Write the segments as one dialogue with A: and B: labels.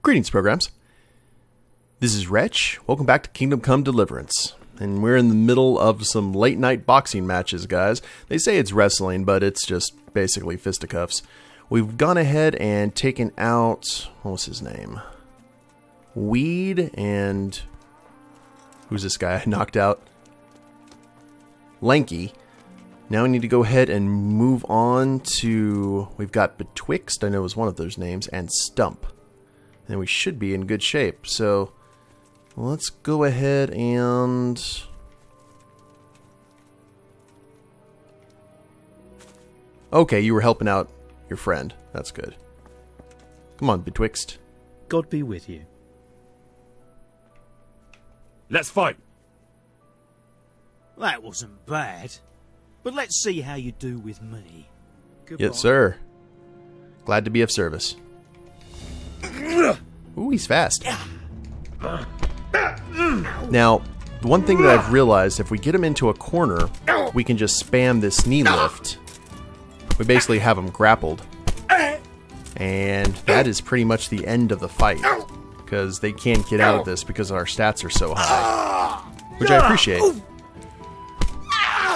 A: Greetings, programs. This is Wretch. Welcome back to Kingdom Come Deliverance. And we're in the middle of some late-night boxing matches, guys. They say it's wrestling, but it's just basically fisticuffs. We've gone ahead and taken out... what was his name? Weed and... who's this guy I knocked out? Lanky. Now we need to go ahead and move on to... we've got Betwixt, I know is one of those names, and Stump. And we should be in good shape. So let's go ahead and... okay, you were helping out your friend. That's good. Come on, Betwixt.
B: God be with you.
C: Let's fight.
D: That wasn't bad. But let's see how you do with me.
B: Goodbye.
A: Yes, sir. Glad to be of service. Ooh, he's fast. Now, the one thing that I've realized, if we get him into a corner, we can just spam this knee lift. We basically have him grappled. And that is pretty much the end of the fight. Because they can't get out of this because our stats are so high. Which I appreciate.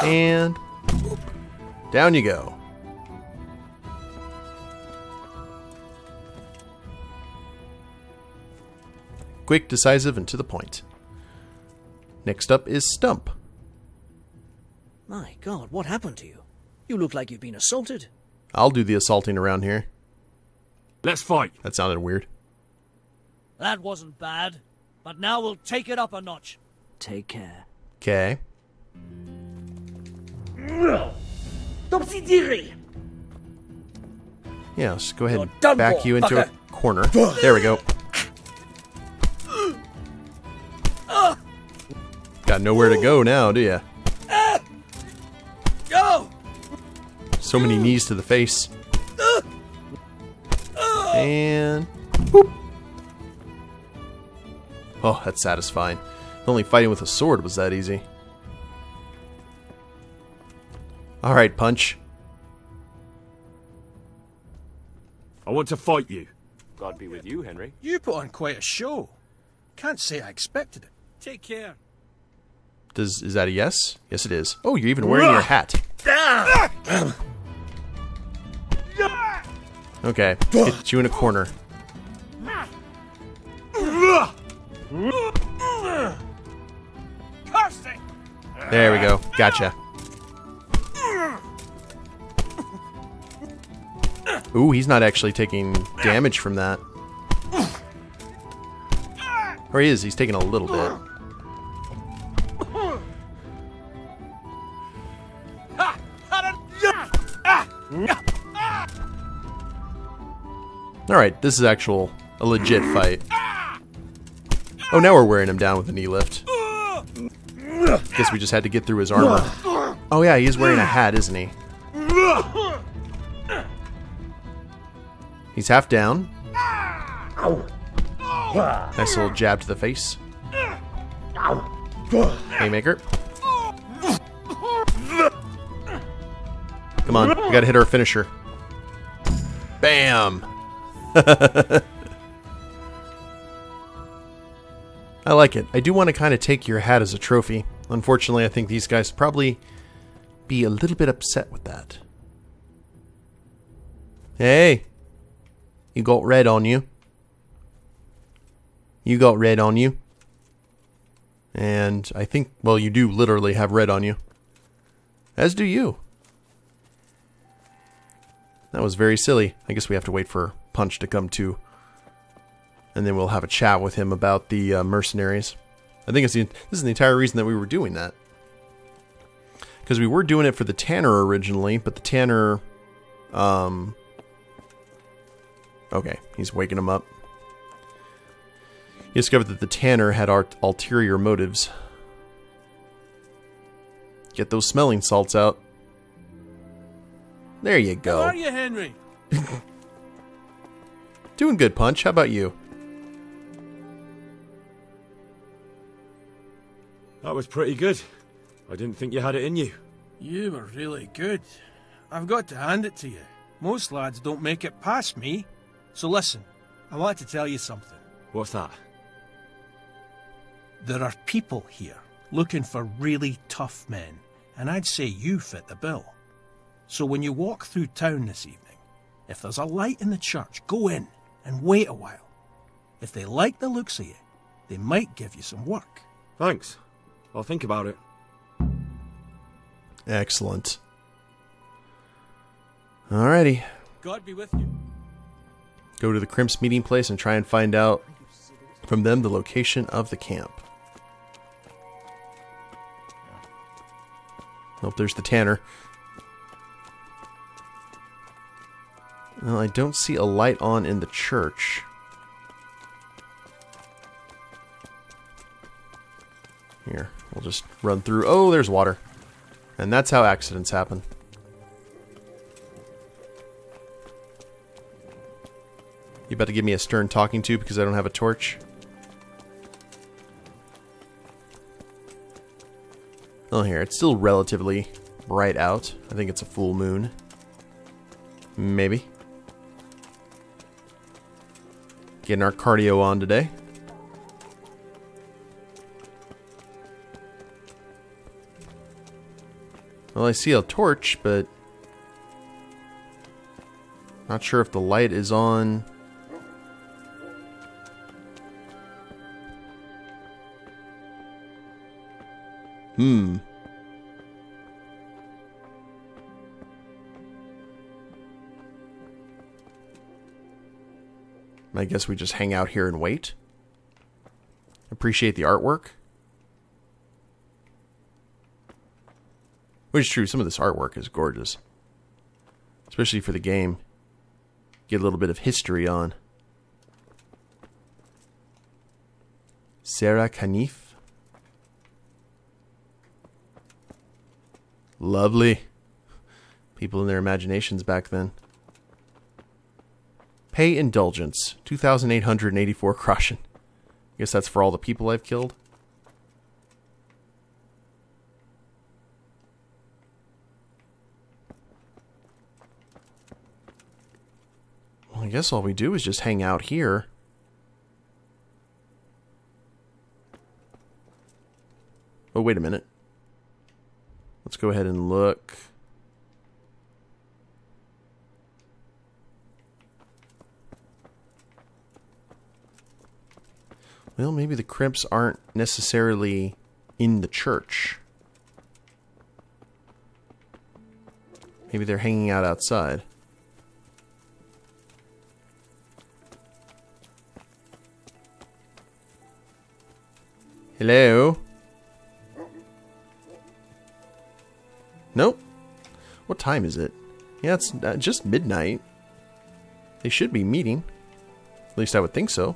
A: And down you go. Quick, decisive, and to the point. Next up is Stump.
E: My God, what happened to you? You look like you've been assaulted.
A: I'll do the assaulting around here.
C: Let's fight.
A: That sounded weird.
D: That wasn't bad. But now we'll take it up a notch.
E: Take care.
A: Okay. Yeah, let's go ahead and back you into a corner. There we go. Got nowhere to go now, do ya?
D: Go!
A: So many knees to the face. And... boop. Oh, that's satisfying. Only fighting with a sword was that easy. Alright, punch.
C: I want to fight you.
F: God be with you, Henry.
G: You put on quite a show. Can't say I expected it.
D: Take care.
A: Is that a yes? Yes, it is. Oh, you're even wearing your hat. Okay, get you in a corner. There we go. Gotcha. Ooh, he's not actually taking damage from that. Or he is. He's taking a little bit. Alright, this is a legit fight. Oh, now we're wearing him down with a knee lift. Guess we just had to get through his armor. Oh yeah, he is wearing a hat, isn't he? He's half down. Nice little jab to the face. Haymaker. Come on, we gotta hit our finisher. Bam! I like it. I do want to kind of take your hat as a trophy. Unfortunately, I think these guys probably be a little bit upset with that. Hey! You got red on you. You got red on you. And I think, well, you do literally have red on you. As do you. That was very silly. I guess we have to wait for Punch to come to. And then we'll have a chat with him about the mercenaries. I think this is the entire reason that we were doing that. Because we were doing it for the Tanner originally, but the Tanner... okay, he's waking him up. He discovered that the Tanner had ulterior motives. Get those smelling salts out. There you go.
D: How are you, Henry?
A: Doing good, Punch. How about you?
C: That was pretty good. I didn't think you had it in you.
G: You were really good. I've got to hand it to you. Most lads don't make it past me. So listen, I want to tell you something.
C: What's that?
G: There are people here looking for really tough men, and I'd say you fit the bill. So when you walk through town this evening, if there's a light in the church, go in and wait a while. If they like the looks of you, they might give you some work.
C: Thanks. I'll think about it.
A: Excellent. Alrighty.
C: God be with you.
A: Go to the Crimps meeting place and try and find out from them the location of the camp. Oh, there's the tanner. Well, I don't see a light on in the church. Here, we'll just run through. Oh, there's water. And that's how accidents happen. You about to give me a stern talking to because I don't have a torch? Oh, here. It's still relatively bright out. I think it's a full moon. Maybe. Getting our cardio on today. Well, I see a torch, but not sure if the light is on. I guess we just hang out here and wait. Appreciate the artwork. Which is true, some of this artwork is gorgeous. Especially for the game. Get a little bit of history on. Sarah Canif. Lovely. People in their imaginations back then. Pay indulgence. 2,884 Krashen. Guess that's for all the people I've killed. Well, I guess all we do is just hang out here. Oh, wait a minute. Let's go ahead and look. Well, maybe the crimps aren't necessarily in the church. Maybe they're hanging out outside. Hello? Nope. What time is it? Yeah, it's just midnight. They should be meeting. At least I would think so.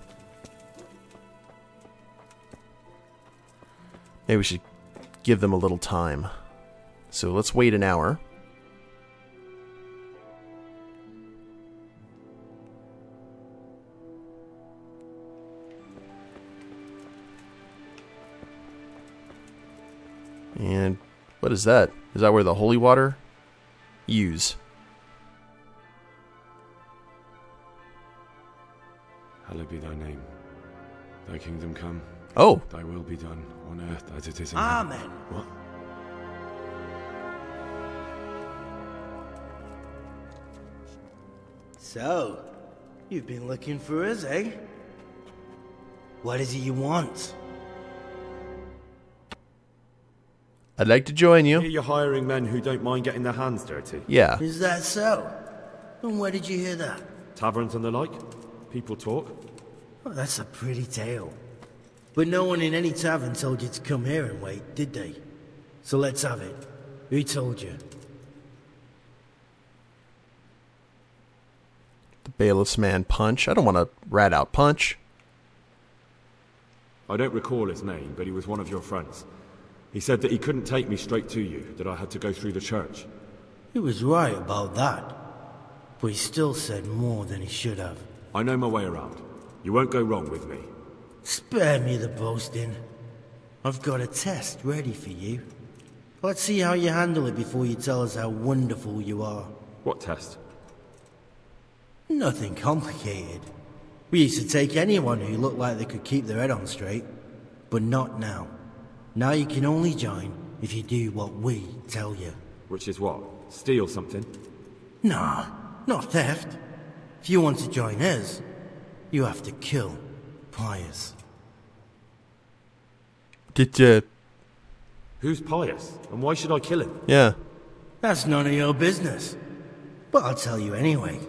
A: Maybe we should give them a little time. So let's wait an hour. And what is that? Is that where the holy water? Use.
C: Hallowed be thy name. Thy kingdom come.
A: Oh.
C: Thy will be done on earth as it is in
E: Amen.
C: heaven. What?
F: So, you've been looking for us, eh? What is it you want?
A: I'd like to join
C: Here
A: you.
C: you're hiring men who don't mind getting their hands dirty.
A: Yeah.
F: Is that so? And where did you hear that?
C: Taverns and the like. People talk.
F: Oh, that's a pretty tale. But no one in any tavern told you to come here and wait, did they? So let's have it. Who told you?
A: The bailiff's man Punch. I don't want to rat out Punch.
C: I don't recall his name, but he was one of your friends. He said that he couldn't take me straight to you, that I had to go through the church.
F: He was right about that. But he still said more than he should have.
C: I know my way around. You won't go wrong with me.
F: Spare me the boasting. I've got a test ready for you. Let's see how you handle it before you tell us how wonderful you are.
C: What test?
F: Nothing complicated. We used to take anyone who looked like they could keep their head on straight. But not now. Now you can only join if you do what we tell you.
C: Which is what? Steal something?
F: Nah, not theft. If you want to join us, you have to kill Pius.
A: Did you...
C: Who's Pius? And why should I kill him?
A: Yeah.
F: That's none of your business. But I'll tell you anyway,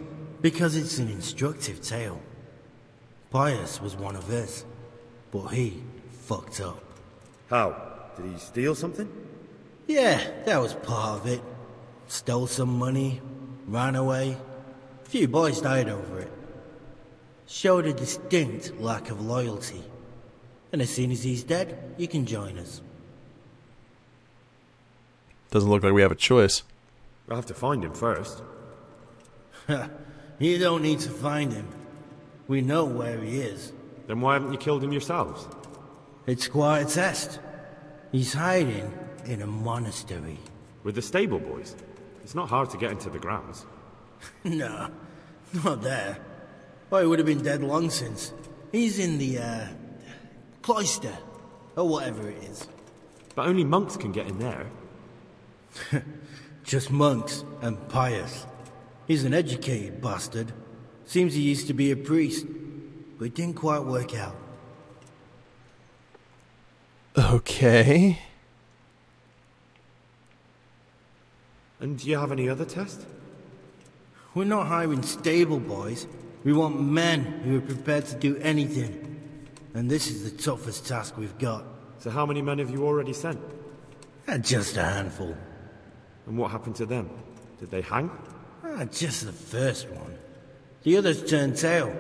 F: because it's an instructive tale. Pius was one of us, but he fucked up.
C: How? Did he steal something?
F: Yeah, that was part of it. Stole some money, ran away. A few boys died over it. Showed a distinct lack of loyalty. And as soon as he's dead, you can join us.
A: Doesn't look like we have a choice.
C: I'll have to find him first.
F: You don't need to find him. We know where he is.
C: Then why haven't you killed him yourselves?
F: It's quite a test. He's hiding in a monastery.
C: With the stable boys? It's not hard to get into the grounds.
F: No, not there. Oh, he would have been dead long since. He's in the, cloister. Or whatever it is.
C: But only monks can get in there.
F: Just monks and Pius. He's an educated bastard. Seems he used to be a priest, but it didn't quite work out.
A: Okay.
C: And do you have any other test?
F: We're not hiring stable boys. We want men who are prepared to do anything. And this is the toughest task we've got.
C: So how many men have you already sent?
F: Just a handful.
C: And what happened to them? Did they hang?
F: Just the first one. The others turned tail.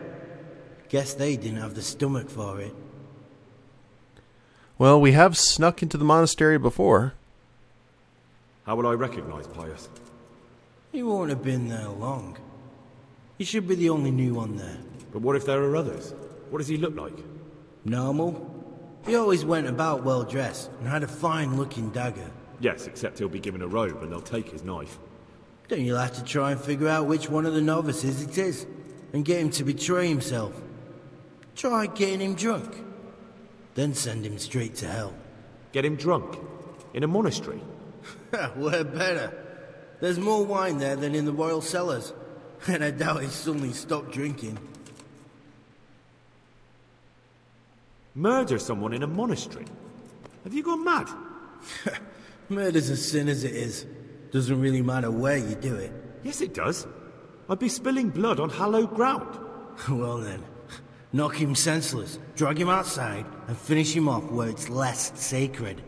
F: Guess they didn't have the stomach for it.
A: Well, we have snuck into the monastery before.
C: How will I recognize Pius?
F: He won't have been there long. He should be the only new one there.
C: But what if there are others? What does he look like?
F: Normal. He always went about well dressed and had a fine looking dagger.
C: Yes, except he'll be given a robe and they'll take his knife.
F: Then you'll have to try and figure out which one of the novices it is, and get him to betray himself. Try getting him drunk. Then send him straight to hell.
C: Get him drunk? In a monastery?
F: We're better. There's more wine there than in the royal cellars, and I doubt he suddenly stopped drinking.
C: Murder someone in a monastery? Have you gone mad?
F: Murder's a sin as it is. Doesn't really matter where you do it.
C: Yes, it does. I'd be spilling blood on hallowed ground.
F: Well then, knock him senseless, drag him outside, and finish him off where it's less sacred.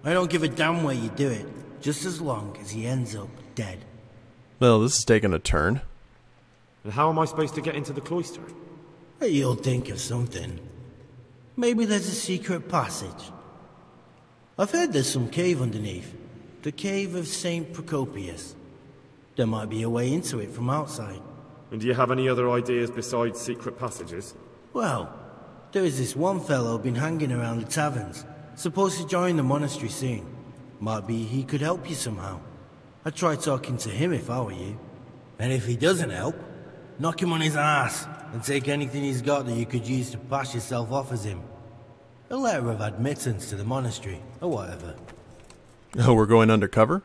F: I don't give a damn where you do it, just as long as he ends up dead.
A: Well, this is taking a turn.
C: And how am I supposed to get into the cloister?
F: You'll think of something. Maybe there's a secret passage. I've heard there's some cave underneath. The cave of St. Procopius. There might be a way into it from outside.
C: And do you have any other ideas besides secret passages?
F: Well, there is this one fellow been hanging around the taverns. Supposed to join the monastery soon. Might be he could help you somehow. I'd try talking to him if I were you. And if he doesn't help, knock him on his ass and take anything he's got that you could use to pass yourself off as him. A letter of admittance to the monastery, or whatever.
A: Oh, we're going undercover?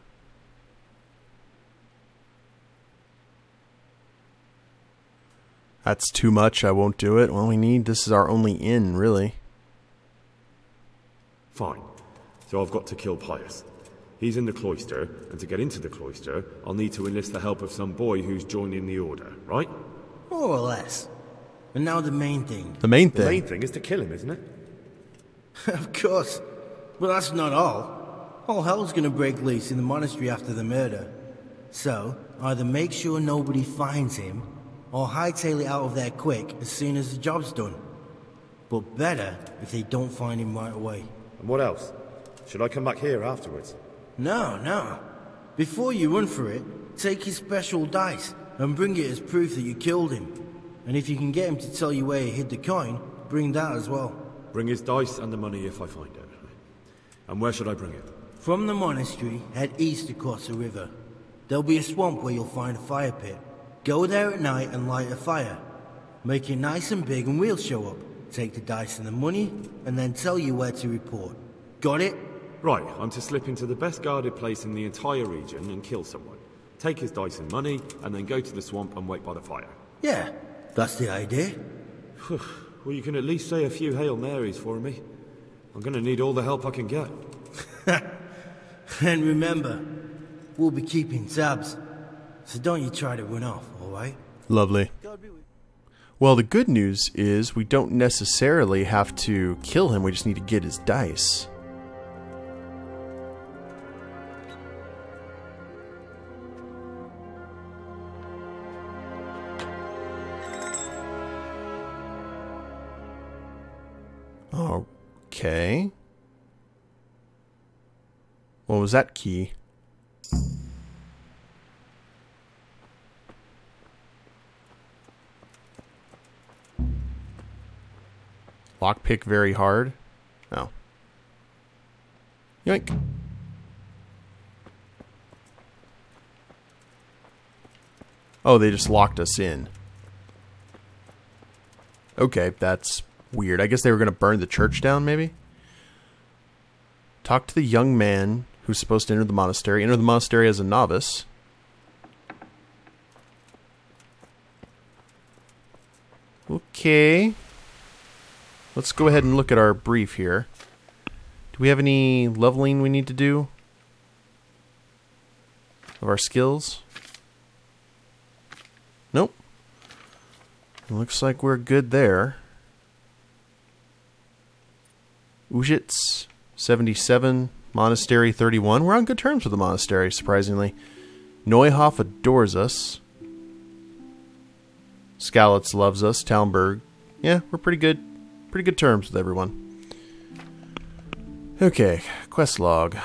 A: That's too much. I won't do it. Well, this is our only in, really.
C: Fine. So I've got to kill Pius. He's in the cloister, and to get into the cloister, I'll need to enlist the help of some boy who's joining the order, right?
F: More or less. And now the main thing.
A: The main
C: The
A: thing?
C: main thing is to kill him, isn't it?
F: Of course. But that's not all. All hell's gonna break loose in the monastery after the murder. So, either make sure nobody finds him, or hightail it out of there quick as soon as the job's done. But better if they don't find him right away.
C: And what else? Should I come back here afterwards?
F: No. Before you run for it, take his special dice and bring it as proof that you killed him. And if you can get him to tell you where he hid the coin, bring that as well.
C: Bring his dice and the money if I find it. And where should I bring it?
F: From the monastery, head east across the river. There'll be a swamp where you'll find a fire pit. Go there at night and light a fire. Make it nice and big and we'll show up. Take the dice and the money, and then tell you where to report. Got it?
C: Right, I'm to slip into the best guarded place in the entire region and kill someone. Take his dice and money, and then go to the swamp and wait by the fire.
F: Yeah, that's the idea.
C: Well, you can at least say a few Hail Marys for me. I'm gonna need all the help I can get.
F: And remember, we'll be keeping tabs. So don't you try to run off, alright?
A: Lovely. Well, the good news is we don't necessarily have to kill him, we just need to get his dice. Okay. What was that key? Lockpick very hard? Oh. Yoink. Oh, they just locked us in. Okay, that's weird. I guess they were going to burn the church down, maybe? Talk to the young man who's supposed to enter the monastery. Enter the monastery as a novice. Okay. Let's go ahead and look at our brief here. Do we have any leveling we need to do? Of our skills? Nope. Looks like we're good there. Ujits, 77. Monastery, 31. We're on good terms with the monastery, surprisingly. Neuhoff adores us. Skalitz loves us. Talmberg. Yeah, we're pretty good. Pretty good terms with everyone. Okay, quest log.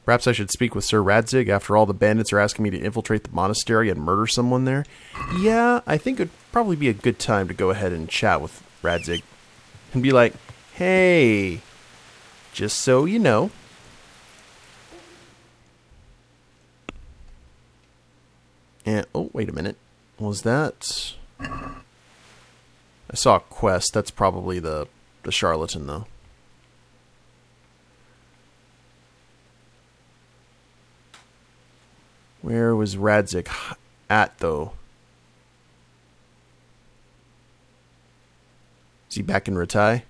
A: Perhaps I should speak with Sir Radzig. After all, the bandits are asking me to infiltrate the monastery and murder someone there. Yeah, I think it would probably be a good time to go ahead and chat with Radzig. And be like, hey, just so you know. And, oh, wait a minute. Was that... I saw a quest. That's probably the charlatan, though. Where was Radzig at, though? Is he back in Ratai?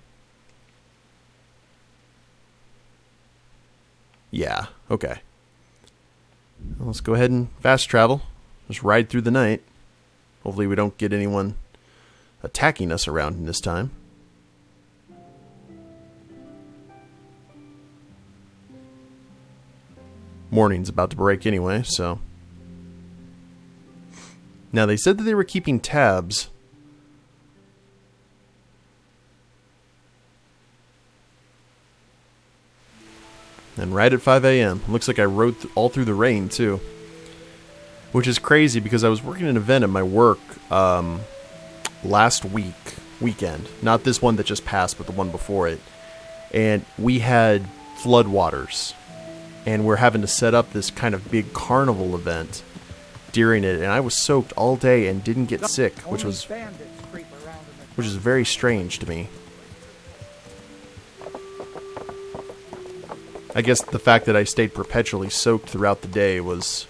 A: Yeah, okay. Well, let's go ahead and fast travel. Just ride through the night. Hopefully we don't get anyone attacking us around in this time. Morning's about to break anyway, so... Now, they said that they were keeping tabs. And right at 5 a.m. Looks like I rode all through the rain, too. Which is crazy, because I was working an event at my work last weekend. Not this one that just passed, but the one before it. And we had floodwaters. And we're having to set up this kind of big carnival event during it. And I was soaked all day and didn't get sick, which is very strange to me. I guess the fact that I stayed perpetually soaked throughout the day was,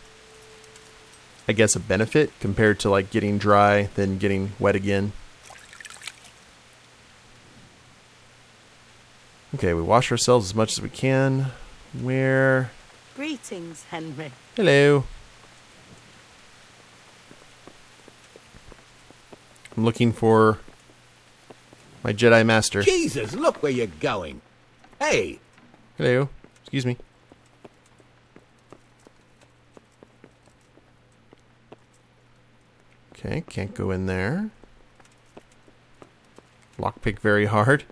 A: I guess, a benefit compared to like getting dry, then getting wet again. Okay, we wash ourselves as much as we can. Where?
H: Greetings, Henry.
A: Hello. I'm looking for my Jedi Master.
I: Jesus, look where you're going. Hey.
A: Hello. Excuse me. Okay, can't go in there. Lockpick very hard.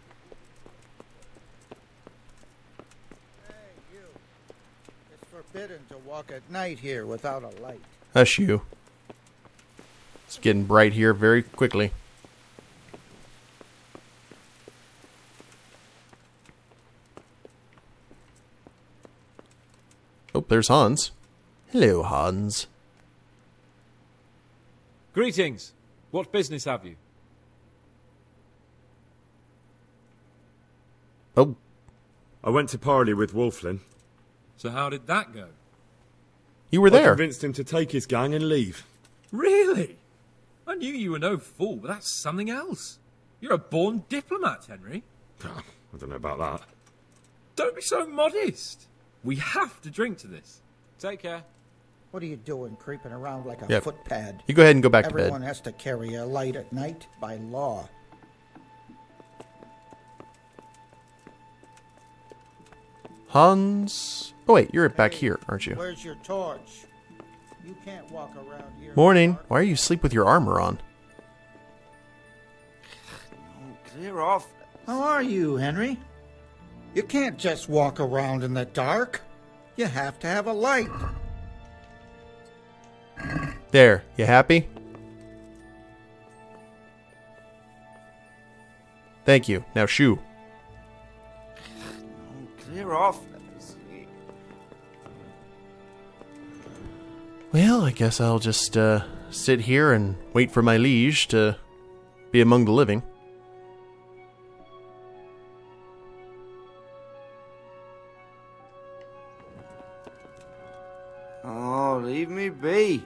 J: Hey, you. It's forbidden to walk at night here without a light.
A: Hush you. It's getting bright here very quickly. Oh, there's Hans. Hello, Hans.
K: Greetings. What business have you?
A: Oh.
C: I went to parley with Wolflin.
K: So how did that go?
A: You were
C: I
A: there.
C: convinced him to take his gang and leave.
K: Really? I knew you were no fool, but that's something else. You're a born diplomat, Henry.
C: I don't know about that.
K: Don't be so modest. We have to drink to this. Take care.
J: What are you doing, creeping around like a
A: Yep.
J: footpad?
A: You go ahead and go back to bed.
J: Everyone has to carry a light at night by law.
A: Hans. Oh, wait, you're back here, aren't you?
J: Where's your torch? You can't walk around here.
A: Morning. Why are you asleep with your armor on?
L: Clear off.
J: How are you, Henry? You can't just walk around in the dark. You have to have a light.
A: There. You happy? Thank you. Now shoo.
L: Clear off.
A: Well, I guess I'll just sit here and wait for my liege to be among the living.
L: Oh, leave me be.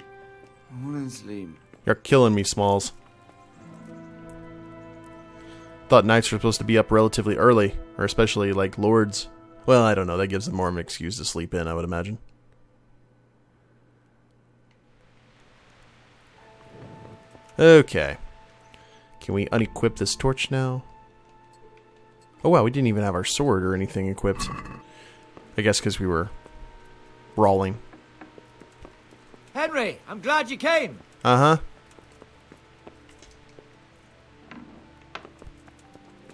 L: I want to sleep.
A: You're killing me, Smalls. Thought knights were supposed to be up relatively early, or especially like lords. Well, I don't know. That gives them more of an excuse to sleep in, I would imagine. Okay. Can we unequip this torch now? Oh wow, we didn't even have our sword or anything equipped. I guess because we were brawling.
M: Henry, I'm glad you came.
A: Uh-huh.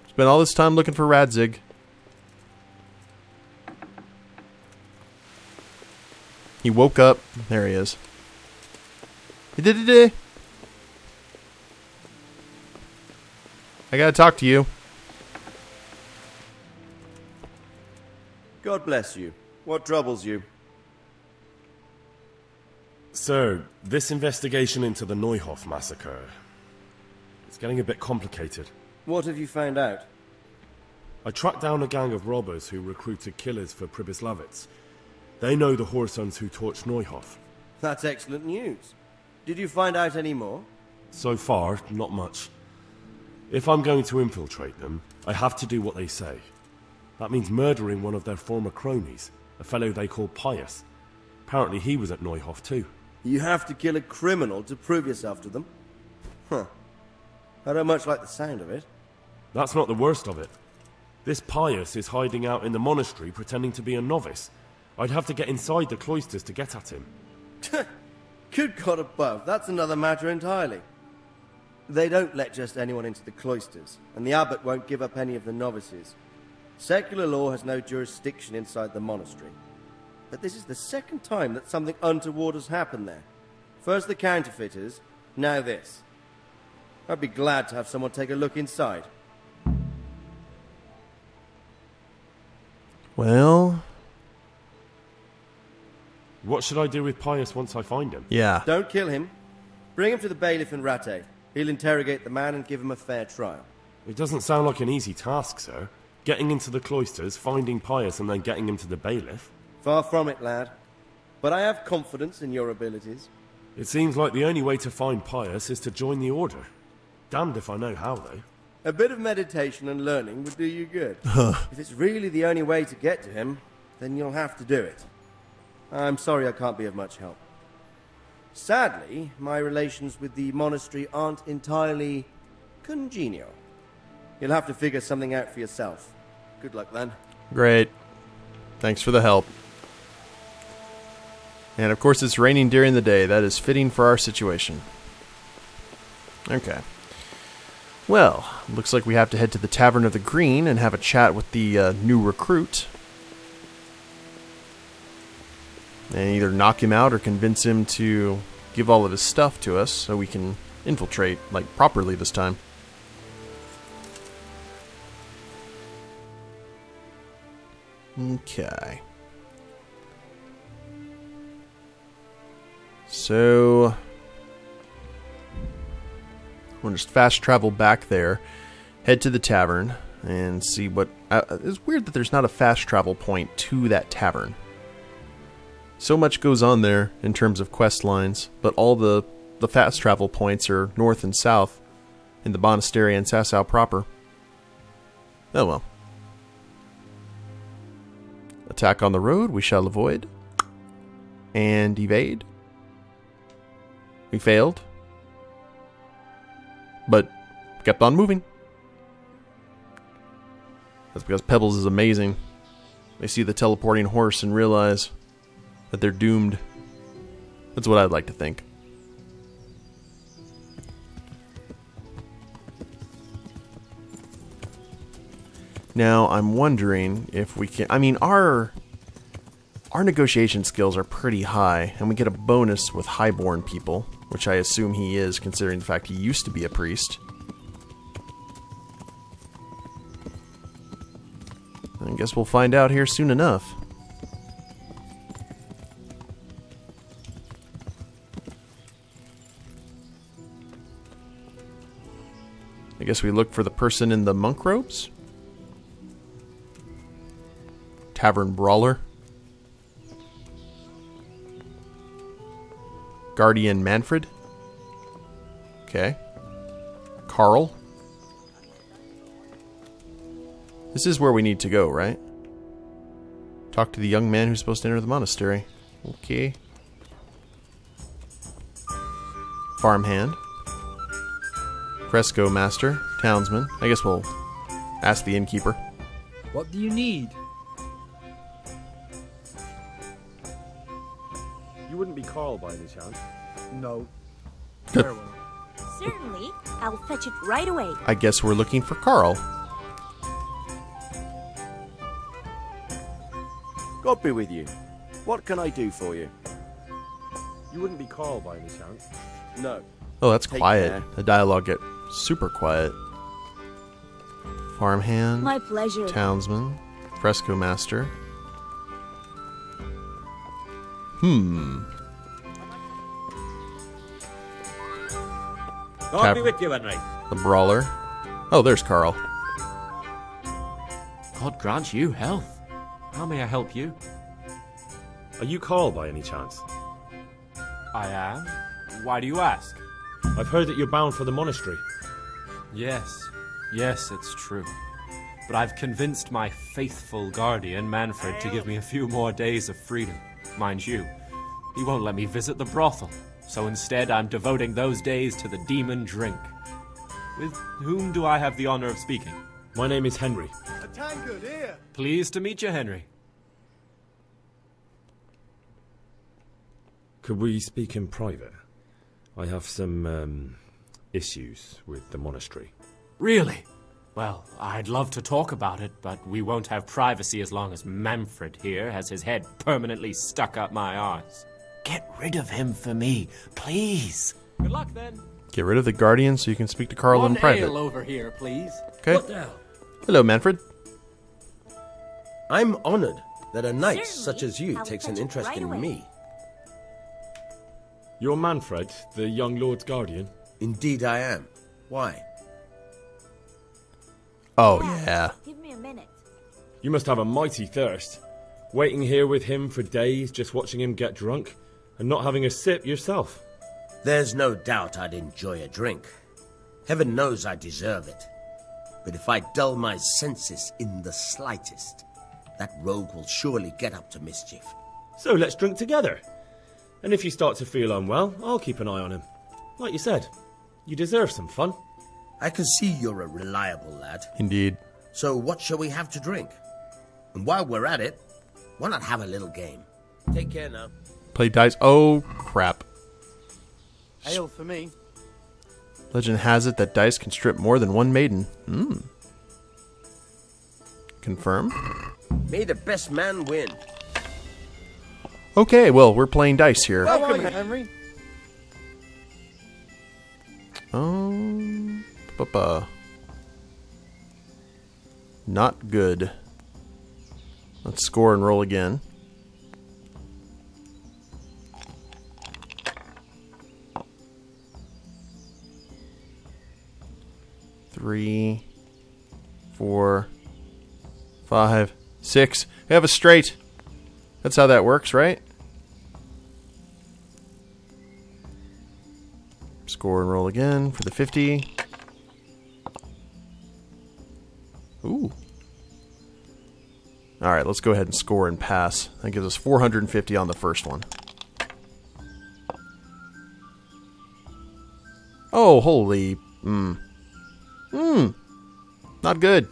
A: Spent all this time looking for Radzig. He woke up. There he is. I gotta talk to you.
N: God bless you. What troubles you?
O: Sir, this investigation into the Neuhof massacre... it's getting a bit complicated.
N: What have you found out?
O: I tracked down a gang of robbers who recruited killers for Pribyslavitz. They know the whoresons who torched Neuhof.
N: That's excellent news. Did you find out any more?
O: So far, not much. If I'm going to infiltrate them, I have to do what they say. That means murdering one of their former cronies, a fellow they call Pius. Apparently he was at Neuhof too.
N: You have to kill a criminal to prove yourself to them? Huh. I don't much like the sound of it.
O: That's not the worst of it. This Pius is hiding out in the monastery pretending to be a novice. I'd have to get inside the cloisters to get at him.
N: Good God above, that's another matter entirely. They don't let just anyone into the cloisters, and the abbot won't give up any of the novices. Secular law has no jurisdiction inside the monastery. But this is the second time that something untoward has happened there. First the counterfeiters, now this. I'd be glad to have someone take a look inside.
A: Well...
O: what should I do with Pius once I find him?
A: Yeah.
N: Don't kill him. Bring him to the bailiff in Rattay. He'll interrogate the man and give him a fair trial.
O: It doesn't sound like an easy task, sir. Getting into the cloisters, finding Pius, and then getting him to the bailiff.
N: Far from it, lad. But I have confidence in your abilities.
O: It seems like the only way to find Pius is to join the order. Damned if I know how, though.
N: A bit of meditation and learning would do you good. If it's really the only way to get to him, then you'll have to do it. I'm sorry I can't be of much help. Sadly, my relations with the monastery aren't entirely congenial. You'll have to figure something out for yourself. Good luck, then.
A: Great. Thanks for the help. And of course it's raining during the day. That is fitting for our situation. Okay. Well, looks like we have to head to the Tavern of the Green and have a chat with the new recruit. And either knock him out or convince him to give all of his stuff to us so we can infiltrate, like, properly this time. Okay. So... We'll just fast travel back there, head to the tavern, and see what... it's weird that there's not a fast travel point to that tavern. So much goes on there in terms of quest lines, but all the fast travel points are north and south in the monastery and Sasau proper. Oh well. Attack on the road, we shall avoid. And evade. We failed. But kept on moving. That's because Pebbles is amazing. They see the teleporting horse and realize that they're doomed. That's what I'd like to think. Now, I'm wondering if we can... I mean, our negotiation skills are pretty high, and we get a bonus with highborn people, which I assume he is, considering the fact he used to be a priest. I guess we'll find out here soon enough. I guess we look for the person in the monk robes? Tavern Brawler. Guardian Manfred. Okay. Carl. This is where we need to go, right? Talk to the young man who's supposed to enter the monastery. Okay. Farmhand. Fresco Master. Townsman. I guess we'll ask the innkeeper.
K: What do you need?
C: You wouldn't be Carl by any chance?
K: No. Very well.
H: Certainly. I'll fetch it right away.
A: I guess we're looking for Carl.
M: God be with you. What can I do for you?
C: You wouldn't be Carl by any chance?
M: No.
A: Oh, that's
M: Take
A: quiet.
M: care.
A: The dialogue get super quiet. Farmhand.
H: My pleasure.
A: Townsman. Fresco Master.
I: God be with you, Henry.
A: The Brawler. Oh, there's Carl.
P: God grant you health. How may I help you?
C: Are you Carl by any chance?
P: I am. Why do you ask?
C: I've heard that you're bound for the monastery.
P: Yes, it's true. But I've convinced my faithful guardian, Manfred, to give me a few more days of freedom. Mind you, he won't let me visit the brothel, so instead I'm devoting those days to the demon drink. With whom do I have the honor of speaking?
C: My name is Henry.
N: A tankard here.
P: Pleased to meet you, Henry.
C: Could we speak in private? I have some, issues with the monastery.
P: Really? Well, I'd love to talk about it, but we won't have privacy as long as Manfred here has his head permanently stuck up my arse. Get rid of him for me, please. Good luck, then.
A: Get rid of the Guardian so you can speak to Carl in private.
P: Ale over here, please.
A: Okay.
P: What the hell?
A: Hello, Manfred.
I: I'm honored that a knight
H: Certainly.
I: such as you
H: I'll
I: takes
H: fetch
I: an
H: it
I: interest
H: right
I: in
H: away.
I: me.
C: You're Manfred, the young lord's guardian?
I: Indeed I am. Why?
A: Oh, yeah.
H: Give me a minute.
C: You must have a mighty thirst. Waiting here with him for days, just watching him get drunk, and not having a sip yourself.
I: There's no doubt I'd enjoy a drink. Heaven knows I deserve it. But if I dull my senses in the slightest, that rogue will surely get up to mischief.
C: So let's drink together. And if you start to feel unwell, I'll keep an eye on him. Like you said, you deserve some fun.
I: I can see you're a reliable lad.
A: Indeed.
I: So what shall we have to drink? And while we're at it, why not have a little game? Take care now.
A: Play dice. Oh, crap.
N: Ale for me.
A: Legend has it that dice can strip more than one maiden. Confirm.
I: May the best man win.
A: Okay, well, we're playing dice here.
N: Welcome, Henry.
A: Not good. Let's score and roll again. 3, 4, 5, 6. We have a straight. That's how that works, right? Score and roll again for the 50. Ooh. Alright, let's go ahead and score and pass. That gives us 450 on the first one. Oh, holy... Not good.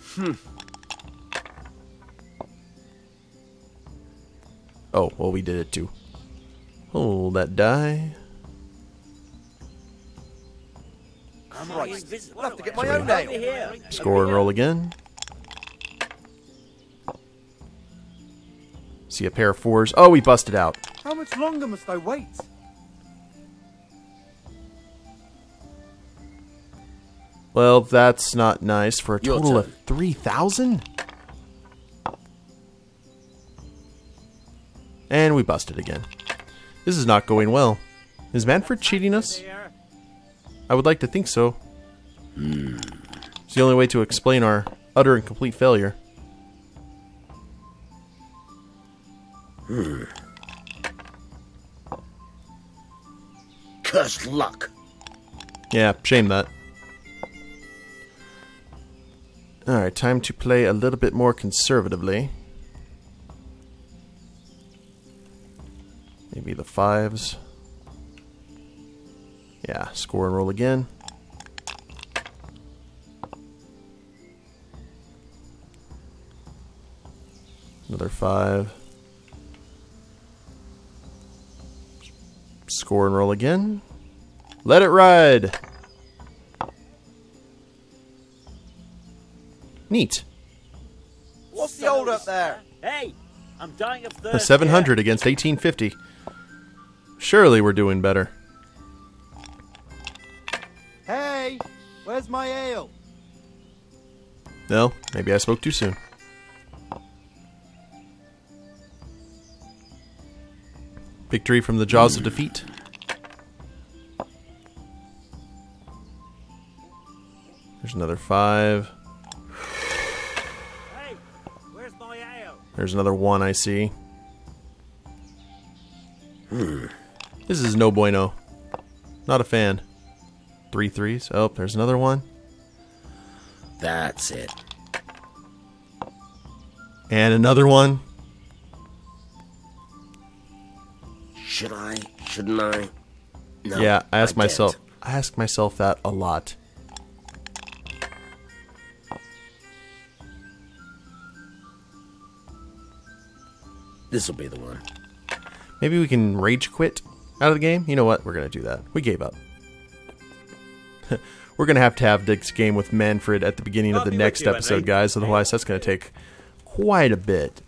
A: Oh, well, we did it too. Hold that die.
L: I'm right. I'll have to get my own nail.
A: Score and roll again. See a pair of 4s. Oh, we busted out.
L: How much longer must I wait?
A: Well, that's not nice for a
I: Your
A: total
I: turn.
A: of 3,000? And we busted again. This is not going well. Is Manfred cheating us? I would like to think so. It's the only way to explain our utter and complete failure.
I: Cursed luck.
A: Yeah, shame that. Alright, time to play a little bit more conservatively. Maybe the 5s. Yeah, score and roll again. Another 5. Score and roll again. Let it ride! Neat.
L: What's the hold up there?
D: Hey, I'm dying of
A: A
D: thirst.
A: 700 against 1850. Surely we're doing better.
L: Hey, where's my ale?
A: No, maybe I spoke too soon. Victory from the jaws of defeat. There's another 5.
D: Hey, where's my ale?
A: There's another 1 I see. This is no bueno. Not a fan. 3 3s. Oh, there's another 1.
I: That's it.
A: And another 1.
I: Should I? Shouldn't I? No,
A: Yeah, I ask
I: can't.
A: myself. I ask myself that a lot.
I: This'll be the one.
A: Maybe we can rage quit out of the game. You know what? We're gonna do that. We gave up. We're gonna have to have this game with Manfred at the beginning of the next episode, guys. Otherwise, that's gonna take quite a bit.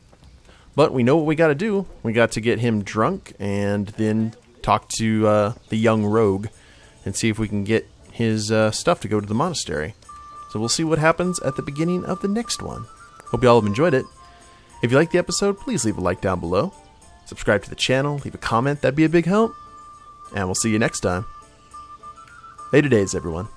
A: But we know what we got to do. We got to get him drunk and then talk to the young rogue and see if we can get his stuff to go to the monastery. So we'll see what happens at the beginning of the next one. Hope you all have enjoyed it. If you liked the episode, please leave a like down below. Subscribe to the channel, leave a comment, that'd be a big help. And we'll see you next time. Later days, everyone.